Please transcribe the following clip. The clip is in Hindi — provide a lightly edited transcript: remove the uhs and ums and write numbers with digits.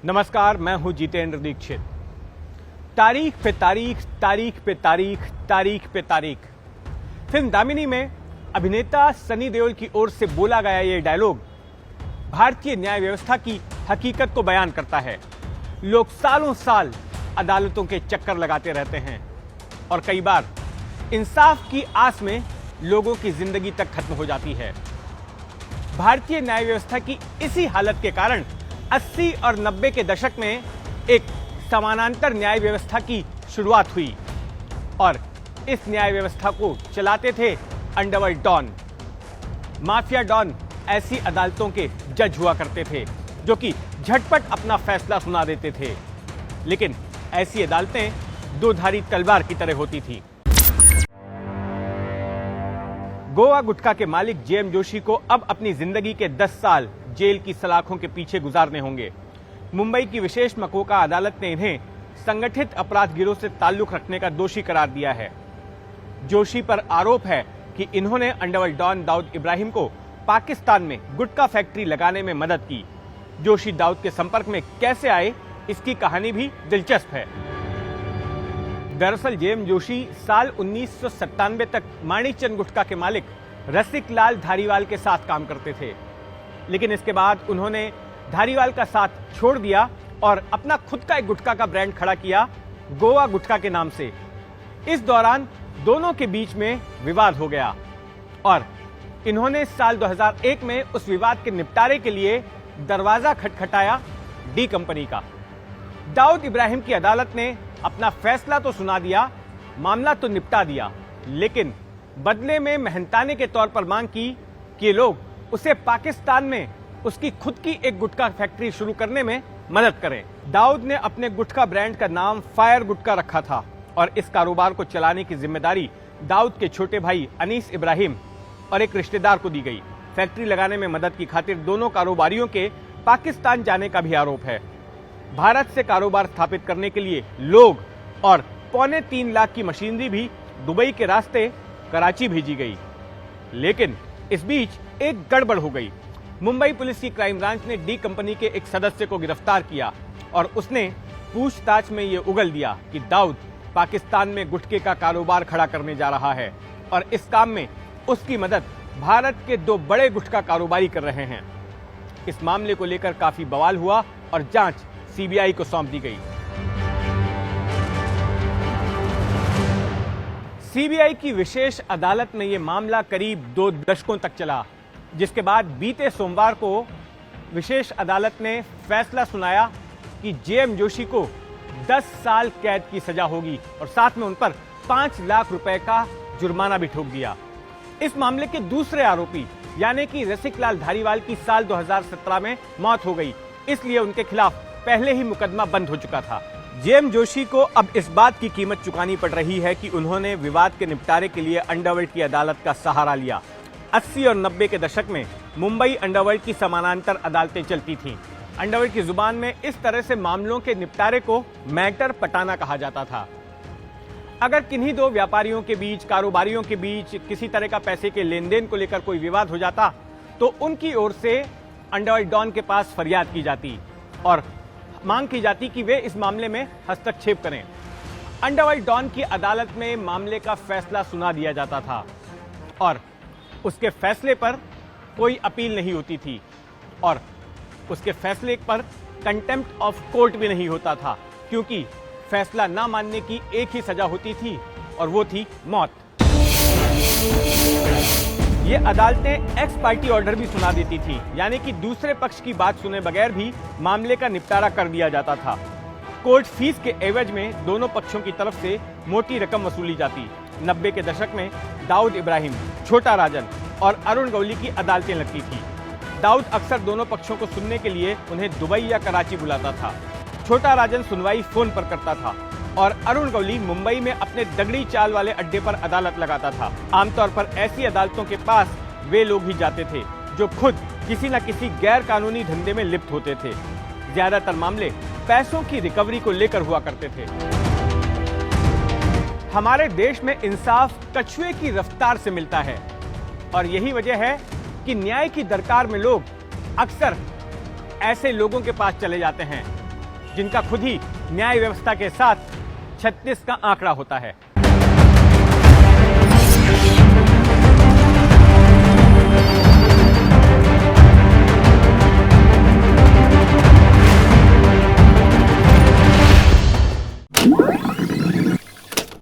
नमस्कार, मैं हूं जितेंद्र दीक्षित। तारीख पे तारीख, तारीख पे तारीख, तारीख पे तारीख। फिल्म दामिनी में अभिनेता सनी देओल की ओर से बोला गया ये डायलॉग भारतीय न्याय व्यवस्था की हकीकत को बयान करता है। लोग सालों साल अदालतों के चक्कर लगाते रहते हैं और कई बार इंसाफ की आस में लोगों की जिंदगी तक खत्म हो जाती है। भारतीय न्याय व्यवस्था की इसी हालत के कारण 80 और 90 के दशक में एक समानांतर न्याय व्यवस्था की शुरुआत हुई और इस न्याय व्यवस्था को चलाते थे अंडरवर्ल्ड डॉन। माफिया डॉन ऐसी अदालतों के जज हुआ करते थे जो कि झटपट अपना फैसला सुना देते थे, लेकिन ऐसी अदालतें दो-धारी तलवार की तरह होती थी। गोवा गुटखा के मालिक जेएम जोशी को अब अपनी जिंदगी के 10 साल जेल की सलाखों के पीछे गुजारने होंगे। मुंबई की विशेष मकोका अदालत ने इन्हें संगठित अपराध गिरोह से ताल्लुक रखने का दोषी करार दिया है। जोशी पर आरोप है कि इन्होंने अंडरवर्ल्ड डॉन दाऊद इब्राहिम को पाकिस्तान में गुटखा फैक्ट्री लगाने में मदद की। जोशी दाऊद के संपर्क में कैसे आए, इसकी कहानी भी दिलचस्प है। दरअसल जेएम जोशी साल 1997 तक माणिकचंद गुटखा के मालिक रसिक लाल धारीवाल के साथ काम करते थे, लेकिन इसके बाद उन्होंने धारीवाल का साथ छोड़ दिया और अपना खुद का एक गुटखा का ब्रांड खड़ा किया गोवा गुटखा के नाम से। इस दौरान दोनों के बीच में विवाद हो गया और इन्होंने साल 2001 में उस विवाद के निपटारे के लिए दरवाजा खटखटाया डी कंपनी का। दाऊद इब्राहिम की अदालत ने अपना फैसला तो सुना दिया, मामला तो निपटा दिया, लेकिन बदले में मेहनताने के तौर पर मांग की कि लोग उसे पाकिस्तान में उसकी खुद की एक गुटखा फैक्ट्री शुरू करने में मदद करें। दाऊद ने अपने गुटखा ब्रांड का नाम फायर गुटखा रखा था और इस कारोबार को चलाने की जिम्मेदारी दाऊद के छोटे भाई अनीस इब्राहिम और एक रिश्तेदार को दी गई। फैक्ट्री लगाने में मदद की खातिर दोनों कारोबारियों के पाकिस्तान जाने का भी आरोप है। भारत से कारोबार स्थापित करने के लिए लोग और 3.25 लाख की मशीनरी भी दुबई के रास्ते कराची भेजी गई, लेकिन इस बीच एक गड़बड़ हो गई। मुंबई पुलिस की क्राइम ब्रांच ने डी कंपनी के एक सदस्य को गिरफ्तार किया और उसने पूछताछ में यह उगल दिया कि दाऊद पाकिस्तान में गुटखे का कारोबार खड़ा करने जा रहा है और इस काम में उसकी मदद भारत के 2 बड़े गुटखा कारोबारी कर रहे हैं। इस मामले को लेकर काफी बवाल हुआ और जांच सीबीआई को सौंप दी गई। सीबीआई की विशेष अदालत में यह मामला करीब 2 दशकों तक चला, जिसके बाद बीते सोमवार को विशेष अदालत ने फैसला सुनाया कि जेएम जोशी को 10 साल कैद की सजा होगी और साथ में उन पर 5 लाख रुपए का जुर्माना भी ठोक दिया। इस मामले के दूसरे आरोपी यानी कि रसिक लाल धारीवाल की साल 2017 में मौत हो गई, इसलिए उनके खिलाफ पहले ही मुकदमा बंद हो चुका था। जेएम जोशी को अब इस बात की कीमत चुकानी पड़ रही है कि उन्होंने विवाद के निपटारे के लिए अंडरवर्ल्ड की अदालत का सहारा लिया। 80 और 90 के दशक में मुंबई अंडरवर्ल्ड की समानांतर अदालतें चलती थीं। अंडरवर्ल्ड की जुबान में इस तरह से मामलों के निपटारे को मैटर पटाना कहा जाता था। अगर किन्हीं 2 व्यापारियों के बीच, कारोबारियों के बीच किसी तरह का पैसे के लेन देन को लेकर कोई विवाद हो जाता तो उनकी ओर से अंडरवर्ल्ड डॉन के पास फरियाद की जाती और मांग की जाती कि वे इस मामले में हस्तक्षेप करें। अंडरवर्ल्ड डॉन की अदालत में मामले का फैसला सुना दिया जाता था और उसके फैसले पर कोई अपील नहीं होती थी और उसके फैसले पर कंटेम्प्ट ऑफ कोर्ट भी नहीं होता था, क्योंकि फैसला ना मानने की एक ही सजा होती थी और वो थी मौत। ये अदालतें एक्स पार्टी ऑर्डर भी सुना देती थी, यानी कि दूसरे पक्ष की बात सुने बगैर भी मामले का निपटारा कर दिया जाता था। कोर्ट फीस के एवज में दोनों पक्षों की तरफ से मोटी रकम वसूली जाती। 90 के दशक में दाऊद इब्राहिम, छोटा राजन और अरुण गौली की अदालतें लगती थी। दाऊद अक्सर दोनों पक्षों को सुनने के लिए उन्हें दुबई या कराची बुलाता था। छोटा राजन सुनवाई फोन पर करता था और अरुण गौली मुंबई में अपने दगड़ी चाल वाले अड्डे पर अदालत लगाता था। आमतौर पर ऐसी अदालतों के पास वे लोग ही जाते थे जो खुद किसी न किसी गैर कानूनी धंधे में लिप्त होते थे। ज्यादातर मामले पैसों की रिकवरी को लेकर हुआ करते थे। हमारे देश में इंसाफ कछुए की रफ्तार से मिलता है और यही वजह है कि न्याय की दरकार में लोग अक्सर ऐसे लोगों के पास चले जाते हैं जिनका खुद ही न्याय व्यवस्था के साथ 36 का आंकड़ा होता है।